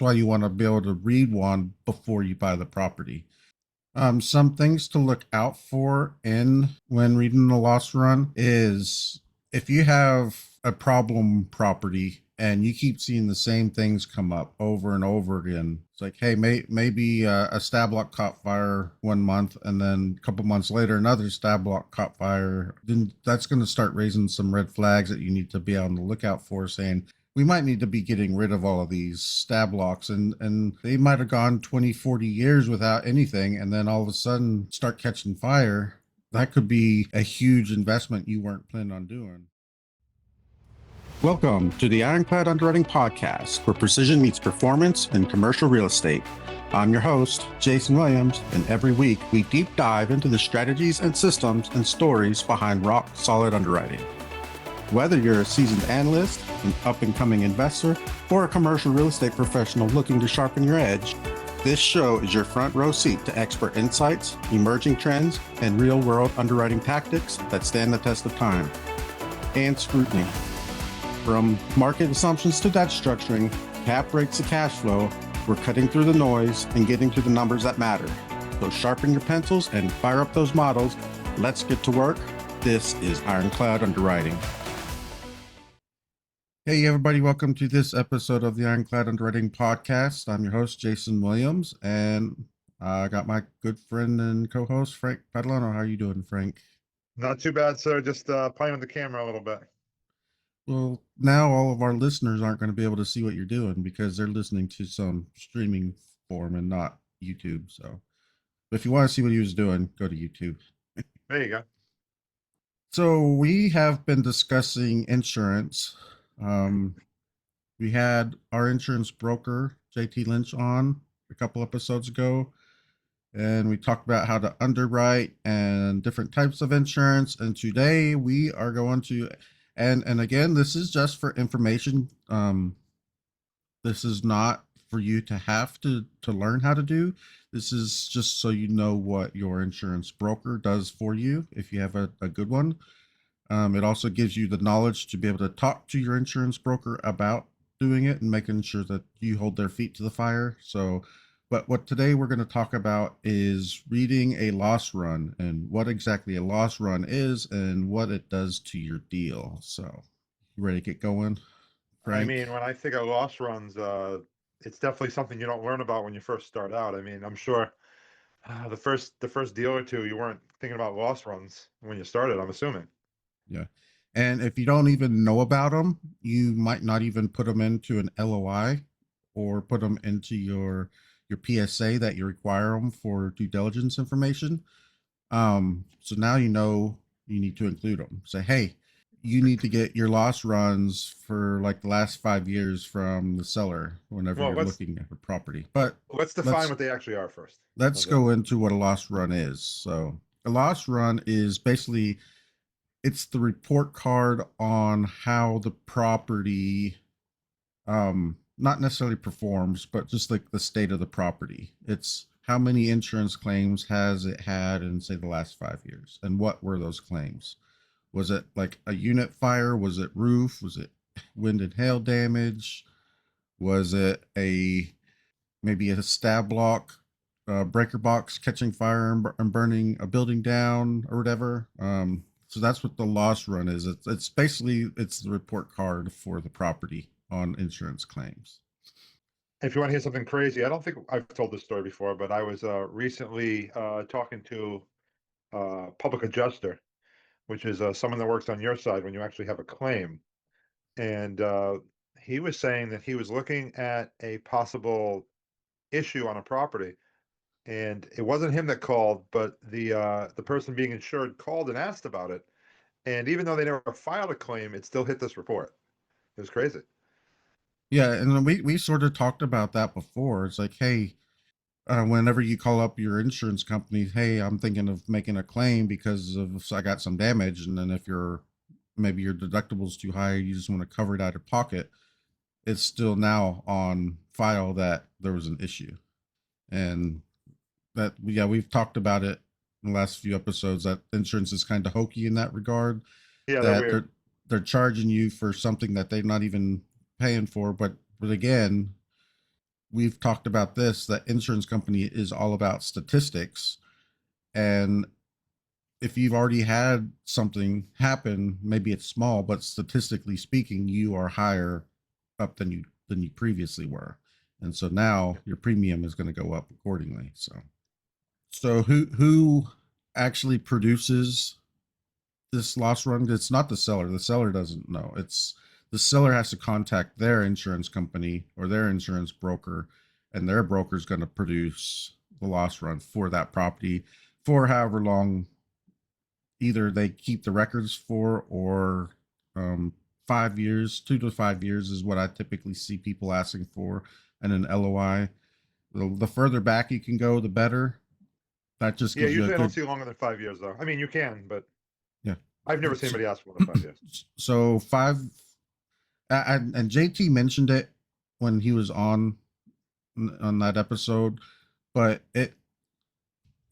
why you want to be able to read one before you buy the property. Some things to look out for in when reading the loss run is if you have a problem property and you keep seeing the same things come up over and over again. It's like, hey, maybe a stab block caught fire 1 month, and then a couple months later, another stab block caught fire. Then that's going to start raising some red flags that you need to be on the lookout for, saying, we might need to be getting rid of all of these stab blocks, and they might have gone 20, 40 years without anything, and then all of a sudden start catching fire. That could be a huge investment you weren't planning on doing. Welcome to the Ironclad Underwriting Podcast, where precision meets performance in commercial real estate. I'm your host, Jason Williams, and every week we deep dive into the strategies and systems and stories behind rock-solid underwriting. Whether you're a seasoned analyst, an up-and-coming investor, or a commercial real estate professional looking to sharpen your edge, this show is your front row seat to expert insights, emerging trends, and real-world underwriting tactics that stand the test of time and scrutiny. From market assumptions to debt structuring, cap rates to cash flow, we're cutting through the noise and getting to the numbers that matter. So sharpen your pencils and fire up those models. Let's get to work. This is Ironclad Underwriting. Hey everybody, welcome to this episode of the Ironclad Underwriting Podcast. I'm your host, Jason Williams, and I got my good friend and co-host, Frank Patalano. How are you doing, Frank? Not too bad, sir. Just playing with the camera a little bit. Well, now all of our listeners aren't going to be able to see what you're doing because they're listening to some streaming form and not YouTube. So if you want to see what he was doing, go to YouTube. There you go. So we have been discussing insurance. We had our insurance broker, JT Lynch, on a couple episodes ago, and we talked about how to underwrite and different types of insurance. And today we are going to, and again, this is just for information. This is not for you to have to learn how to do. This is just so you know what your insurance broker does for you if you have a good one. It also gives you the knowledge to be able to talk to your insurance broker about doing it and making sure that you hold their feet to the fire. So, but what today we're going to talk about is reading a loss run and what exactly a loss run is and what it does to your deal. So, you ready to get going, Frank? I mean, when I think of loss runs, it's definitely something you don't learn about when you first start out. I mean, I'm sure the first deal or two, you weren't thinking about loss runs when you started, I'm assuming. Yeah. And if you don't even know about them, you might not even put them into an LOI or put them into your PSA that you require them for due diligence information. So now you know you need to include them. Say, hey, you need to get your loss runs for like the last 5 years from the seller whenever you're looking at a property. But let's define what they actually are first. Let's go into what a loss run is. So a loss run is basically, it's the report card on how the property not necessarily performs, but just like the state of the property. It's how many insurance claims has it had in, say, the last 5 years, and what were those claims? Was it like a unit fire? Was it roof? Was it wind and hail damage? Was it maybe a stab block breaker box catching fire and burning a building down or whatever? So that's what the loss run is. It's basically, it's the report card for the property on insurance claims. If you want to hear something crazy, I don't think I've told this story before, but I was recently talking to a public adjuster, which is someone that works on your side when you actually have a claim. And he was saying that he was looking at a possible issue on a property. And it wasn't him that called, but the person being insured called and asked about it. And even though they never filed a claim, it still hit this report. It was crazy. Yeah, and we sort of talked about that before. It's like, hey, whenever you call up your insurance company, hey, I'm thinking of making a claim because I got some damage, and then if maybe your deductible's too high, you just want to cover it out of pocket, it's still now on file that there was an issue. And that, yeah, we've talked about it in the last few episodes, that insurance is kind of hokey in that regard. Yeah, that they're charging you for something that they're not even paying for. But again, we've talked about this, that insurance company is all about statistics. And if you've already had something happen, maybe it's small, but statistically speaking, you are higher up than you previously were. And so now your premium is going to go up accordingly. So who actually produces this loss run? It's not the seller. The seller doesn't know. It's the seller has to contact their insurance company or their insurance broker, and their broker is going to produce the loss run for that property for however long either they keep the records for, or 5 years, 2 to 5 years is what I typically see people asking for, and an LOI. The further back you can go, the better. That just Yeah, gives you a usually I don't good, see longer than 5 years though. I mean, you can, but yeah. I've never seen So, anybody ask for more than 5 years. so five, and JT mentioned it when he was on that episode, but it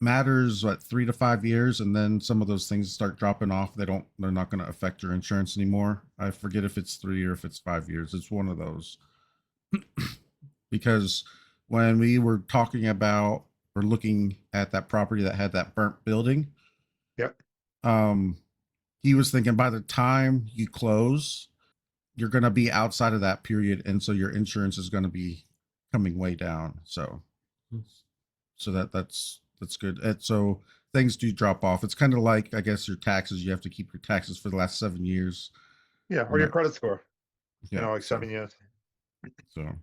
matters what 3 to 5 years, and then some of those things start dropping off. They're not going to affect your insurance anymore. I forget if it's 3 or if it's 5 years. It's one of those. Because when we were talking about or looking at that property that had that burnt building, Yep. um he was thinking by the time you close, you're going to be outside of that period, and so your insurance is going to be coming way down. So that's good. And so things do drop off. It's kind of like, I guess, your taxes. You have to keep your taxes for the last 7 years. Yeah, or And your that, credit score, yeah. like 7 years. So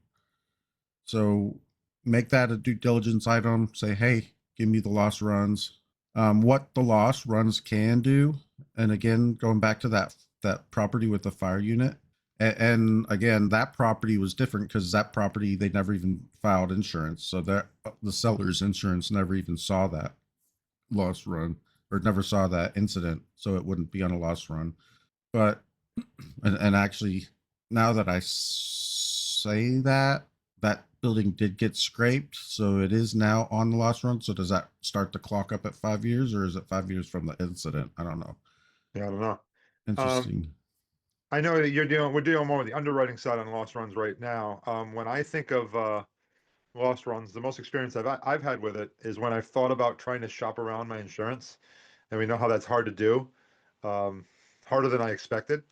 so make that a due diligence item. Say, hey, give me the loss runs. What the loss runs can do, and again, going back to that property with the fire unit, and again, that property was different because that property they never even filed insurance, so that the seller's insurance never even saw that loss run, or never saw that incident, so it wouldn't be on a loss run. But and actually, now that I say that, that building did get scraped, so it is now on the loss run. So does that start the clock up at 5 years, or is it 5 years from the incident? I don't know. Yeah, I don't know. Interesting. I know that we're dealing more with the underwriting side on loss runs right now. When I think of loss runs, the most experience I've had with it is when I've thought about trying to shop around my insurance, and we know how that's hard to do, um, harder than I expected.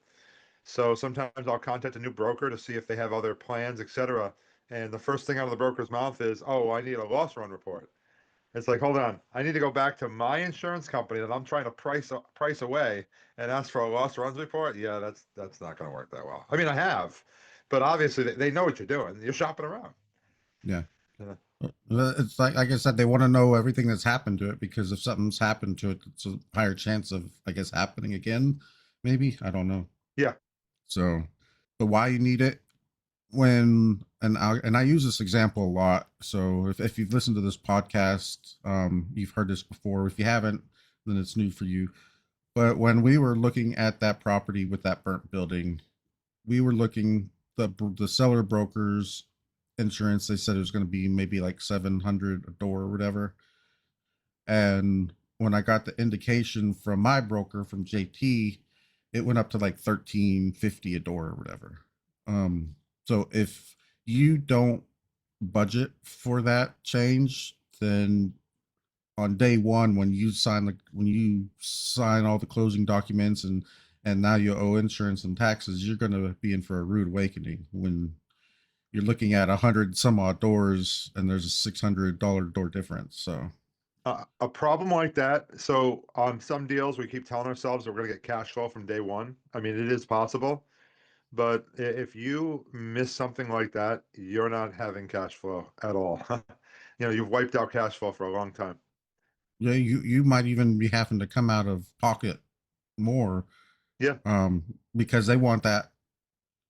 So sometimes I'll contact a new broker to see if they have other plans, etc. And the first thing out of the broker's mouth is, "Oh, I need a loss run report." It's like, hold on, I need to go back to my insurance company that I'm trying to price away and ask for a loss runs report. Yeah, that's not going to work that well. I mean, I have, but obviously they know what you're doing. You're shopping around. Yeah. Yeah. It's like I said, they want to know everything that's happened to it, because if something's happened to it, it's a higher chance of, I guess, happening again. Maybe, I don't know. Yeah. So the why you need it, and I use this example a lot. So if you've listened to this podcast, you've heard this before. If you haven't, then it's new for you. But when we were looking at that property with that burnt building, we were looking, the seller brokers insurance. They said it was going to be maybe like 700 a door or whatever. And when I got the indication from my broker, from JT, it went up to like 1350 a door or whatever. Um, so if you don't budget for that change, then on day one, when you sign all the closing documents, and now you owe insurance and taxes, you're going to be in for a rude awakening when you're looking at 100 some odd doors and there's a $600 door difference. So A problem like that. So on some deals, we keep telling ourselves that we're going to get cash flow from day one. I mean, it is possible, but if you miss something like that, you're not having cash flow at all. You've wiped out cash flow for a long time. yeah, you might even be having to come out of pocket more, Yeah. because they want that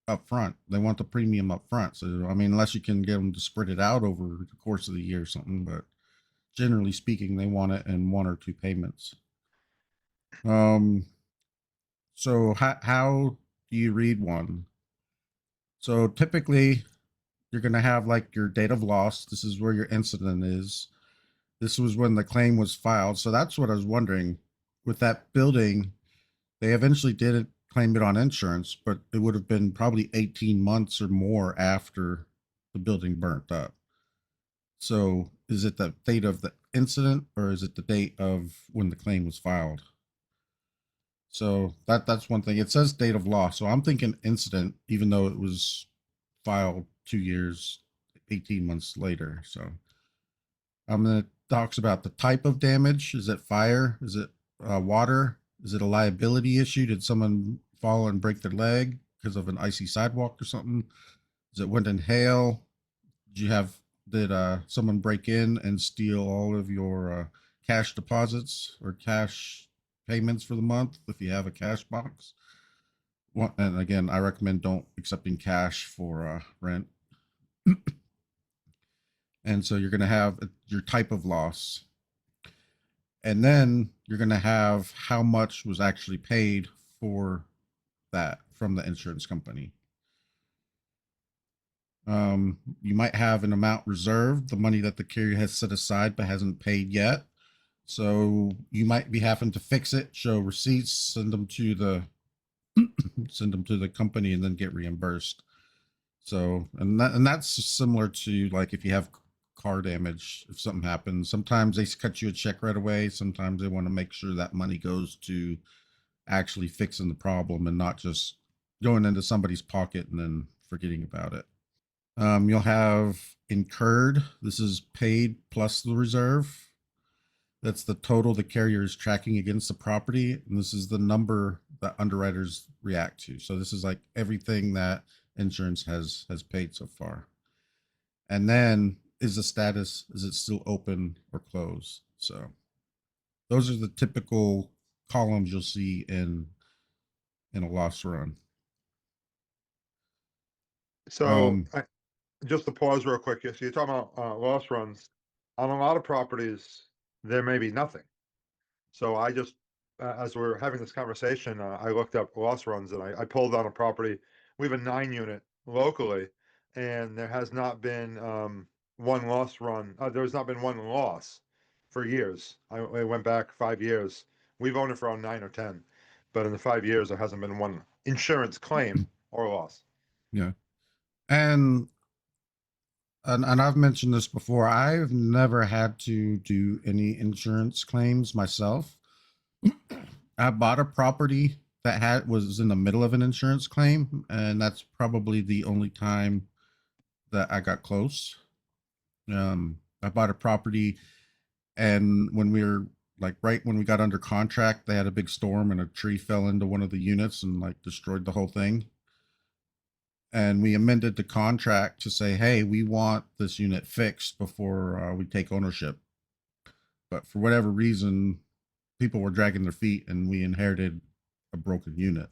up front. They want the premium up front. So I mean, unless you can get them to spread it out over the course of the year or something, but generally speaking, they want it in one or two payments. Um, so how do you read one? So typically, you're going to have like your date of loss. This is where your incident is. This was when the claim was filed. So that's what I was wondering. With that building, they eventually did claim it on insurance, but it would have been probably 18 months or more after the building burnt up. So is it the date of the incident or is it the date of when the claim was filed? So that's one thing. It says date of loss. So I'm thinking incident, even though it was filed 2 years, 18 months later. So it talks about the type of damage. Is it fire? Is it water? Is it a liability issue? Did someone fall and break their leg because of an icy sidewalk or something? Is it wind and hail? Did someone break in and steal all of your cash deposits or cash payments for the month if you have a cash box? Well, and again, I recommend don't accepting cash for rent. And so you're going to have your type of loss, and then you're going to have how much was actually paid for that from the insurance company. You might have an amount reserved, the money that the carrier has set aside but hasn't paid yet. So you might be having to fix it, show receipts, send them to the company, and then get reimbursed. So and that's similar to like if you have car damage, if something happens, sometimes they cut you a check right away. Sometimes they want to make sure that money goes to actually fixing the problem and not just going into somebody's pocket and then forgetting about it. You'll have incurred. This is paid plus the reserve. That's the total the carrier is tracking against the property, and this is the number that underwriters react to. So this is like everything that insurance has paid so far. And then is the status, is it still open or closed? So those are the typical columns you'll see in a loss run. So Um, just to pause real quick, so you're talking about loss runs. On a lot of properties, there may be nothing. So I just, as we're having this conversation, I looked up loss runs and I pulled on a property. We have a 9 unit locally, and there has not been one loss run. There's not been one loss for years. I went back 5 years. We've owned it for around 9 or 10, but in the 5 years, there hasn't been one insurance claim or loss. yeah. And and I've mentioned this before. I've never had to do any insurance claims myself. I bought a property that had was in the middle of an insurance claim, and that's probably the only time that I got close. I bought a property, and when we were like right when we got under contract, they had a big storm, and a tree fell into one of the units and like destroyed the whole thing. And we amended the contract to say, hey, we want this unit fixed before we take ownership. But for whatever reason, people were dragging their feet, and we inherited a broken unit.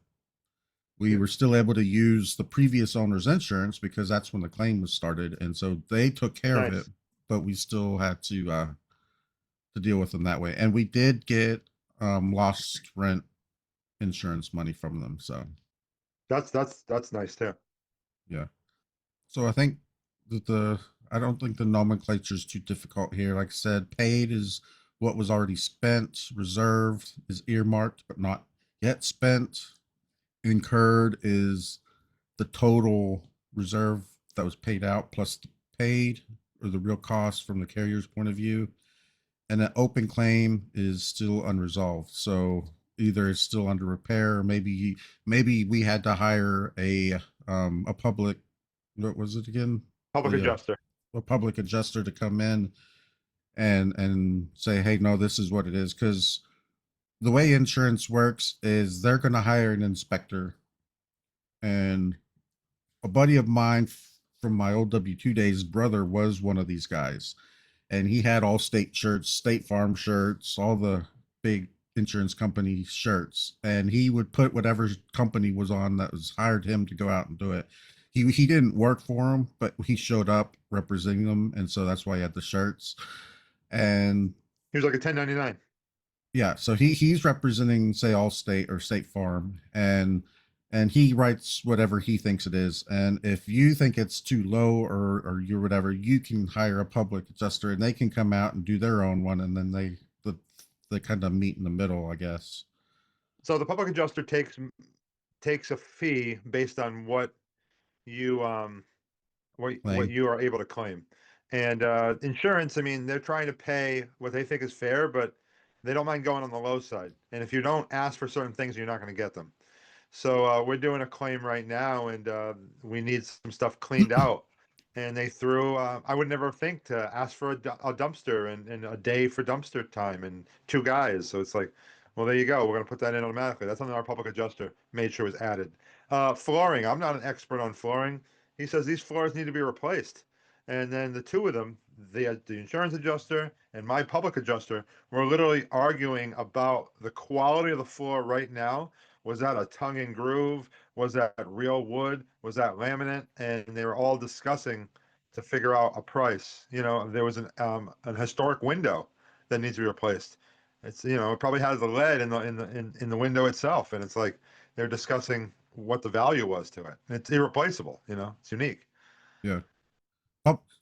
We Yeah. were still able to use the previous owner's insurance because that's when the claim was started, and so they took care of it. Nice. But we still had to deal with them that way, and we did get lost rent insurance money from them. So That's nice too. yeah, so I think that the I don't think the nomenclature is too difficult here. Like I said, paid is what was already spent. Reserved is earmarked but not yet spent. Incurred is the total reserve that was paid out plus the paid or the real cost from the carrier's point of view. And an open claim is still unresolved. So either it's still under repair, or maybe we had to hire a public, what was it again? Public The adjuster. a public adjuster to come in and say, hey, no, this is what it is. Because the way insurance works is they're going to hire an inspector, and a buddy of mine from my old W2 days, brother was one of these guys, and he had all state shirts, State Farm shirts, all the big insurance company shirts, and he would put whatever company was on that was hired him to go out and do it. He didn't work for him, but he showed up representing them, and so that's why he had the shirts. And He was like a 1099. yeah, so he's representing say Allstate or State Farm, and he writes whatever he thinks it is. And if you think it's too low or you're whatever, you can hire a public adjuster, and they can come out and do their own one, and then they kind of meet in the middle, I guess. So the public adjuster takes a fee based on what you what Claim. you are able to claim. And insurance, I mean, they're trying to pay what they think is fair, but they don't mind going on the low side. And if you don't ask for certain things, you're not going to get them. So we're doing a claim right now, and we need some stuff cleaned out. And they threw. I would never think to ask for a dumpster and a day for dumpster time and two guys. So it's like, well, there you go. We're going to put that in automatically. That's something our public adjuster made sure was added. Flooring. I'm not an expert on flooring. He says these floors need to be replaced. And then the two of them, the insurance adjuster and my public adjuster, were literally arguing about the quality of the floor right now. Was that a tongue and groove? Was that real wood? Was that laminate? And they were all discussing to figure out a price. There was an historic window that needs to be replaced. It's it probably has the lead in the window itself, and it's like they're discussing what the value was to it. It's irreplaceable. It's unique. Yeah.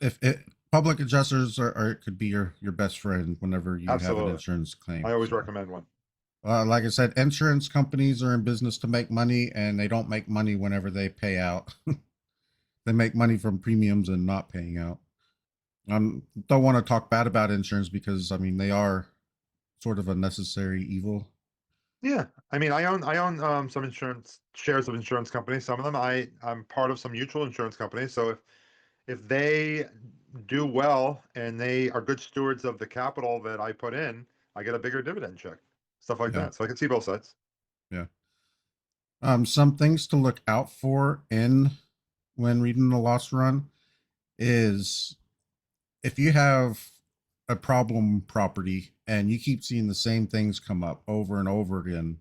If it, public adjusters are could be your best friend whenever you have an Absolutely, insurance claim. I always So, recommend one. like I said, insurance companies are in business to make money, and they don't make money whenever they pay out. They make money from premiums and not paying out. Don't want to talk bad about insurance because I mean they are sort of a necessary evil. Yeah, I mean, I own some insurance shares of insurance companies. Some of them I'm part of some mutual insurance companies. So if they do well and they are good stewards of the capital that I put in, I get a bigger dividend check, stuff like Yeah, that. So I can see both sides. yeah. Some things to look out for in when reading the loss run is if you have a problem property and you keep seeing the same things come up over and over again.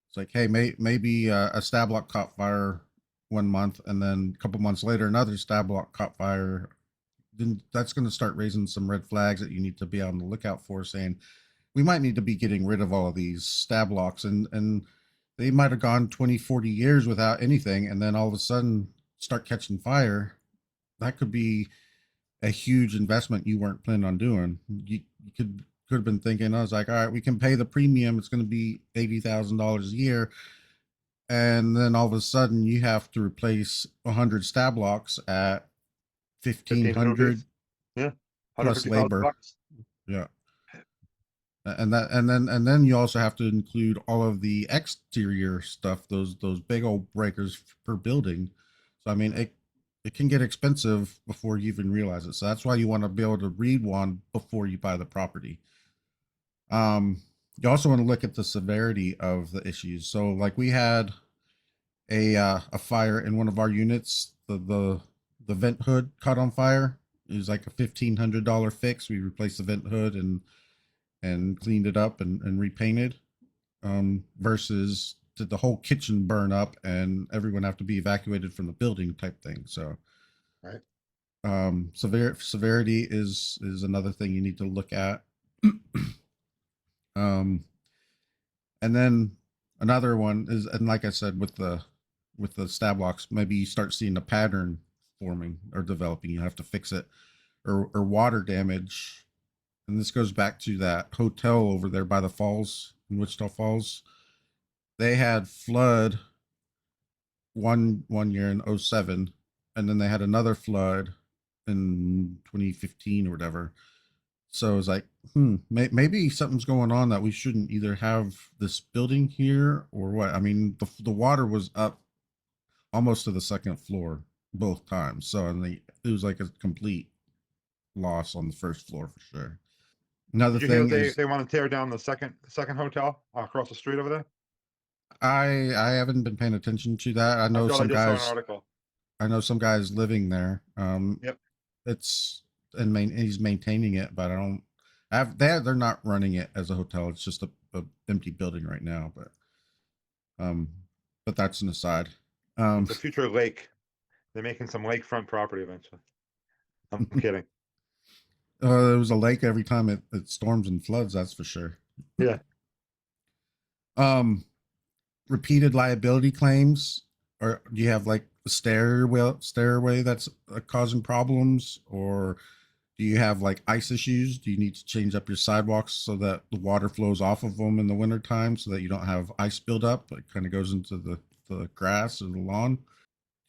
It's like, hey, maybe a stab block caught fire 1 month, and then a couple months later, another stab block caught fire. Then that's going to start raising some red flags that you need to be on the lookout for, saying we might need to be getting rid of all of these stab blocks, and they might have gone 20, 40 years without anything, and then all of a sudden start catching fire. That could be a huge investment you weren't planning on doing. You could have been thinking, I was like, all right, we can pay the premium. It's going to be $80,000 a year, and then all of a sudden you have to replace 100 stab blocks at 1,500 1,500 piece. Yeah, hundred plus fifty thousand labor. bucks. Yeah, and then you also have to include all of the exterior stuff, those big old breakers per building. So I mean, it can get expensive before you even realize it. So that's why you want to be able to read one before you buy the property. You also want to look at the severity of the issues. So like we had a fire in one of our units. The vent hood caught on fire. It was like a $1,500 fix. We replaced the vent hood and cleaned it up and repainted. Versus did the whole kitchen burn up and everyone have to be evacuated from the building type thing. So Right. severity is another thing you need to look at. um, and then another one is, and like I said, with the stab blocks, maybe you start seeing a pattern forming or developing. You have to fix it, or water damage. And this goes back to that hotel over there by the falls in Wichita Falls. They had flood one year in '07, and then they had another flood in 2015 or whatever. So it's like, maybe something's going on that we shouldn't either have this building here or what. I mean, the water was up almost to the second floor both times. So and it was like a complete loss on the first floor for sure. Another Did you hear thing that they is they want to tear down the second hotel across the street over there? I haven't been paying attention to that. I thought I just saw an article. I know some guys living there. Yep. It's he's maintaining it, but I don't have they're not running it as a hotel. It's just a empty building right now. Um, but that's an aside. Um, It's a future lake. They're making some lakefront property eventually. I'm kidding. there was a lake every time it storms and floods. That's for sure. Yeah. Um, repeated liability claims, or do you have like a stairway that's causing problems, or do you have like ice issues? Do you need to change up your sidewalks so that the water flows off of them in the wintertime so that you don't have ice build up? It kind of goes into the grass or the lawn.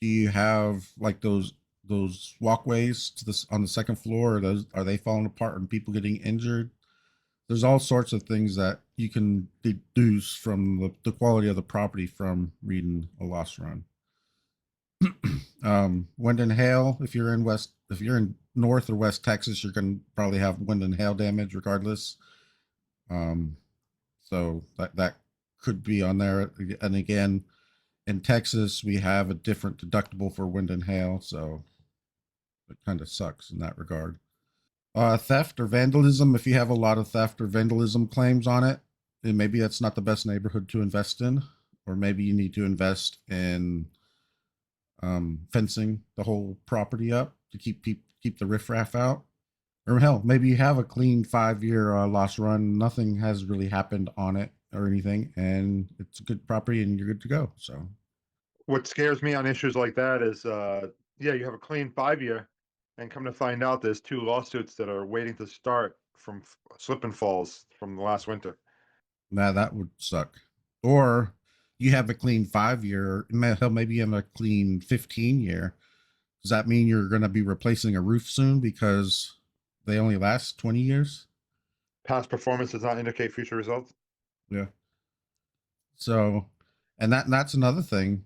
Do you have like those those walkways to this on the second floor, are they falling apart and people getting injured? There's all sorts of things that you can deduce from the quality of the property from reading a loss run. Wind and hail. If you're in North or West Texas, you're going to probably have wind and hail damage regardless. Um, so that could be on there. And again, in Texas, we have a different deductible for wind and hail, so it kind of sucks in that regard. Theft or vandalism. If you have a lot of theft or vandalism claims on it, then maybe that's not the best neighborhood to invest in, or maybe you need to invest in fencing the whole property up to keep the riffraff out. Or hell, maybe you have a clean 5 year loss run. Nothing has really happened on it or anything, and it's a good property, and you're good to go. So What scares me on issues like that is, yeah, you have a clean 5 year, and come to find out there's two lawsuits that are waiting to start from slip and falls from the last winter. now that would suck. Or you have a clean 5 year. Hell, maybe you have a clean 15 year. Does that mean you're going to be replacing a roof soon because they only last 20 years? Past performance does not indicate future results. Yeah. So, and that's another thing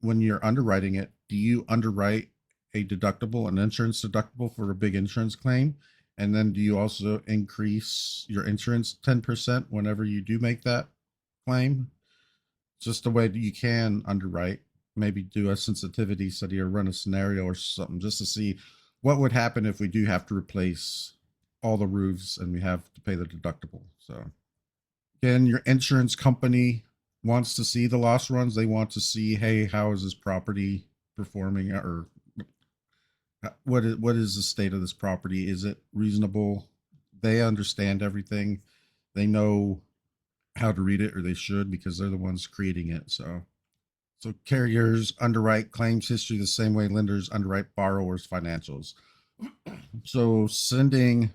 when you're underwriting it. Do you underwrite a deductible, an insurance deductible for a big insurance claim? And then do you also increase your insurance 10% whenever you do make that claim? Just a way that you can underwrite, maybe do a sensitivity study or run a scenario or something just to see what would happen if we do have to replace all the roofs and we have to pay the deductible. So again, your insurance company wants to see the loss runs. They want to see, hey, how is this property performing, or what is the state of this property? Is it reasonable? They understand everything. They know how to read it, or they should, because they're the ones creating it. So carriers underwrite claims history the same way lenders underwrite borrowers' financials. So sending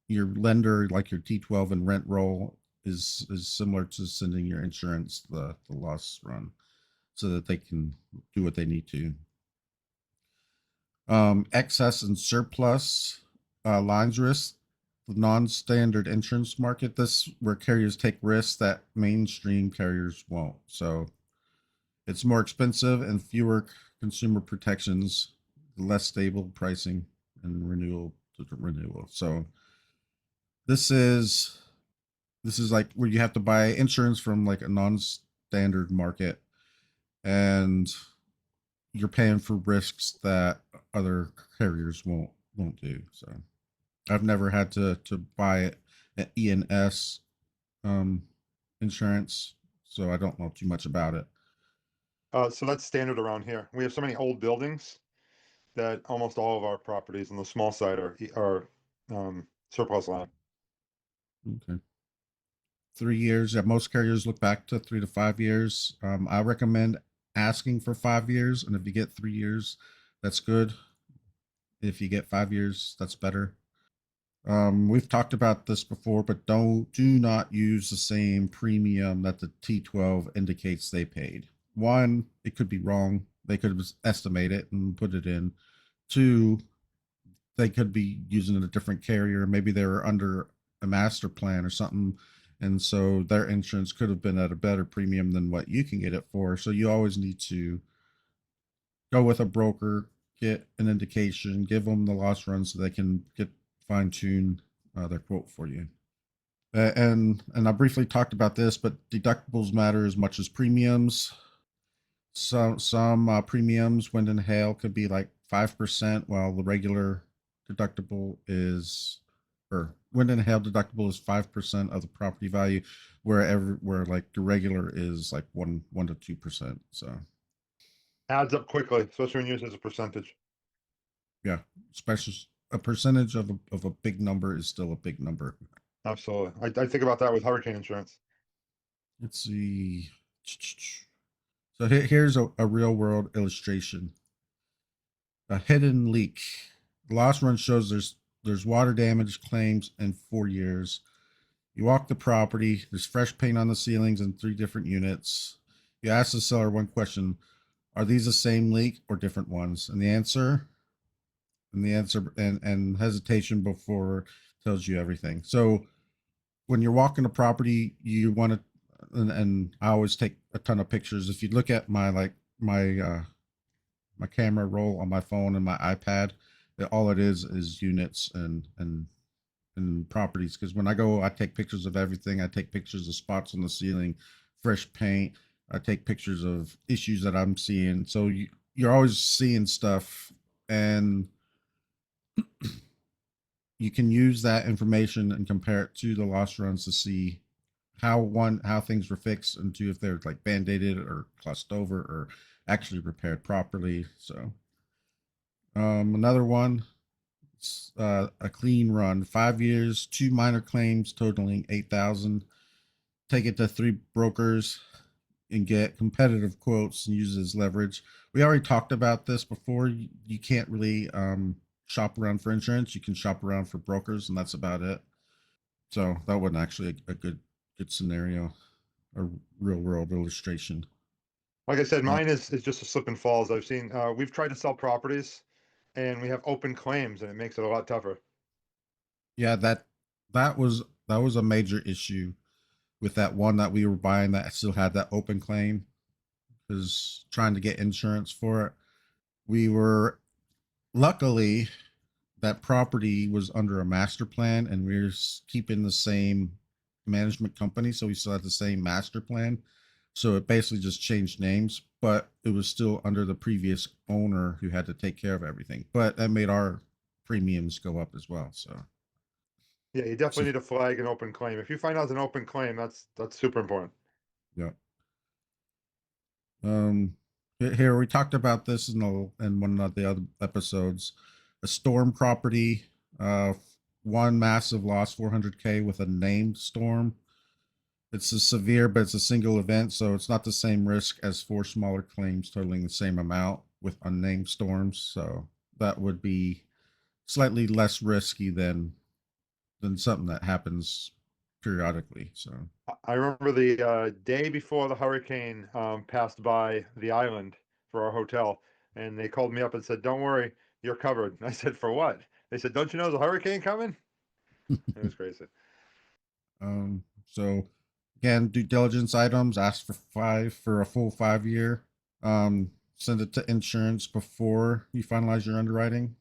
your lender like your T12 and rent roll is similar to sending your insurance the loss run, so that they can do what they need to. Excess and surplus lines risk, the non-standard insurance market. This where carriers take risks that mainstream carriers won't. So it's more expensive and fewer consumer protections, less stable pricing and renewal to renewal. So this is this is like where you have to buy insurance from like a non-standard market, and you're paying for risks that other carriers won't do. So I've never had to buy an E&S um, insurance, so I don't know too much about it. So that's standard around here. We have so many old buildings that almost all of our properties on the small side are surplus line. Okay. 3 years. Yeah, most carriers look back to 3 to 5 years. I recommend asking for 5 years, and if you get 3 years, that's good. If you get 5 years, that's better. We've talked about this before, but do not use the same premium that the T12 indicates they paid. One, it could be wrong. They could estimate it and put it in. Two, they could be using a different carrier. Maybe they were under a master plan or something, and so their insurance could have been at a better premium than what you can get it for. So you always need to go with a broker, get an indication, give them the loss run so they can get fine tune their quote for you. And I briefly talked about this, but deductibles matter as much as premiums. Some premiums, wind and hail, could be like 5%, while the regular deductible is, or wind and hail deductible is 5% of the property value, where like the regular is like 1 to 2%. So Adds up quickly, especially when used as a percentage. yeah, especially a percentage of a big number is still a big number. Absolutely. I think about that with hurricane insurance. Let's see. So here's a real world illustration. A hidden leak. The loss run shows there's water damage claims in 4 years. You walk the property. There's fresh paint on the ceilings in 3 different units. You ask the seller one question: are these the same leak or different ones? And hesitation before tells you everything. So when you're walking a property, you want to, and I always take a ton of pictures. If you look at my camera roll on my phone and my iPad, all it is units and properties. Because when I go, I take pictures of everything. I take pictures of spots on the ceiling, fresh paint. I take pictures of issues that I'm seeing. So you're always seeing stuff, and you can use that information and compare it to the loss runs to see how things were fixed, and two, if they're like band-aided or clussed over or actually repaired properly. So another one, a clean run, 5 years, two minor claims totaling 8,000. Take it to three brokers and get competitive quotes and use it as leverage. We already talked about this before. You can't really shop around for insurance. You can shop around for brokers, and that's about it. So that wasn't actually a good scenario, a real world illustration. Like I said, Uh, mine is just a slip and falls. I've seen, we've tried to sell properties and we have open claims and it makes it a lot tougher. yeah, that was a major issue with that one that we were buying that still had that open claim, because trying to get insurance for it. We were luckily that property was under a master plan, and we were keeping the same management company, so we still had the same master plan. So it basically just changed names, but it was still under the previous owner who had to take care of everything. But that made our premiums go up as well. Yeah, you So definitely need to flag an open claim. If you find out it's an open claim, that's super important. yeah. Um, here we talked about this in one of the other episodes. A storm property, one massive loss, 400K with a named storm. It's a severe, but it's a single event, so it's not the same risk as four smaller claims totaling the same amount with unnamed storms. So that would be slightly less risky than something that happens periodically. So I remember the day before the hurricane passed by the island for our hotel, and they called me up and said, "Don't worry, you're covered." And I said, "For what?" They said, "Don't you know there's a hurricane coming?" It was crazy. so again, due diligence items, ask for a full 5 year. Send it to insurance before you finalize your underwriting.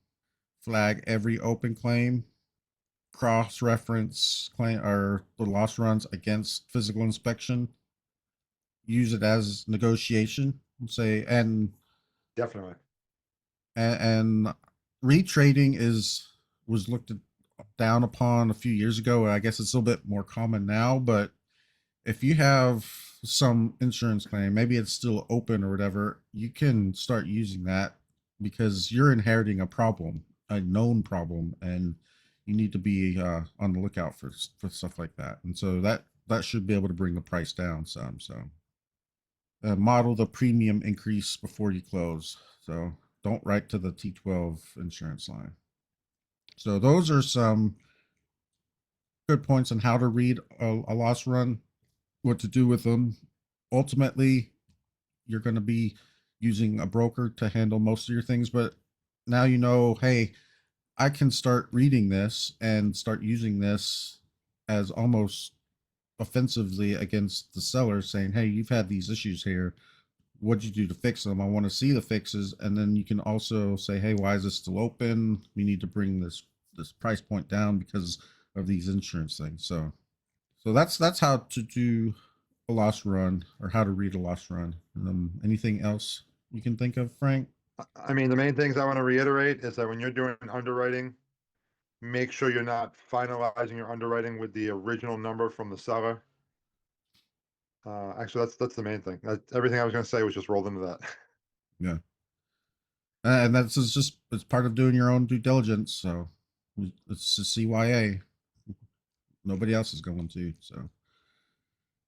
Flag every open claim. Cross reference claim or the loss runs against physical inspection. Use it as negotiation. Say Definitely. and retrading is was looked down upon a few years ago. I guess it's a little bit more common now, but if you have some insurance claim, maybe it's still open or whatever, you can start using that because you're inheriting a problem, a known problem, and you need to be on the lookout for stuff like that. And so that should be able to bring the price down some. So model the premium increase before you close. So don't write to the T12 insurance line. So those are some good points on how to read a loss run, what to do with them. Ultimately, you're going to be using a broker to handle most of your things, but now you know, hey, I can start reading this and start using this as almost offensively against the seller, saying, hey, you've had these issues here. What'd you do to fix them? I want to see the fixes. And then you can also say, hey, why is this still open? We need to bring this price point down because of these insurance things. So that's how to do a loss run, or how to read a loss run. Anything else you can think of, Frank? I mean, the main things I want to reiterate is that when you're doing underwriting, make sure you're not finalizing your underwriting with the original number from the seller. Actually, that's the main thing. Everything I was going to say was just rolled into that. Yeah, and that's just it's part of doing your own due diligence. So it's a CYA. Nobody else is going to. So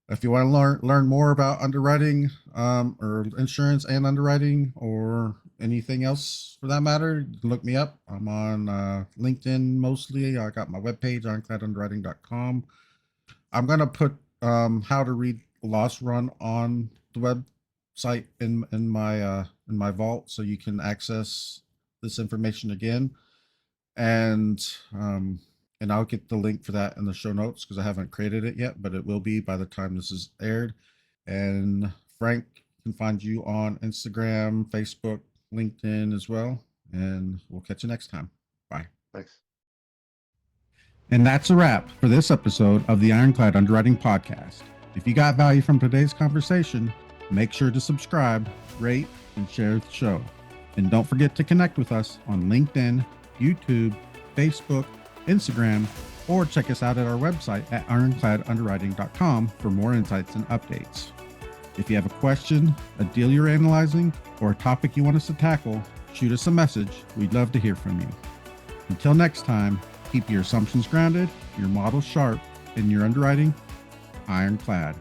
if you want to learn more about underwriting, or insurance and underwriting, or anything else for that matter, you can look me up. I'm on LinkedIn mostly. I got my webpage, ironcladunderwriting.com. I'm gonna put how to read loss run on the website in my in my vault so you can access this information again. And I'll get the link for that in the show notes because I haven't created it yet, but it will be by the time this is aired. And Frank can find you on Instagram, Facebook, LinkedIn as well. And we'll catch you next time. Bye. Thanks. And that's a wrap for this episode of the Ironclad Underwriting Podcast. If you got value from today's conversation, make sure to subscribe, rate, and share the show. And don't forget to connect with us on LinkedIn, YouTube, Facebook, Instagram, or check us out at our website at ironcladunderwriting.com for more insights and updates. If you have a question, a deal you're analyzing, or a topic you want us to tackle, shoot us a message. We'd love to hear from you. Until next time, keep your assumptions grounded, your models sharp, and your underwriting ironclad.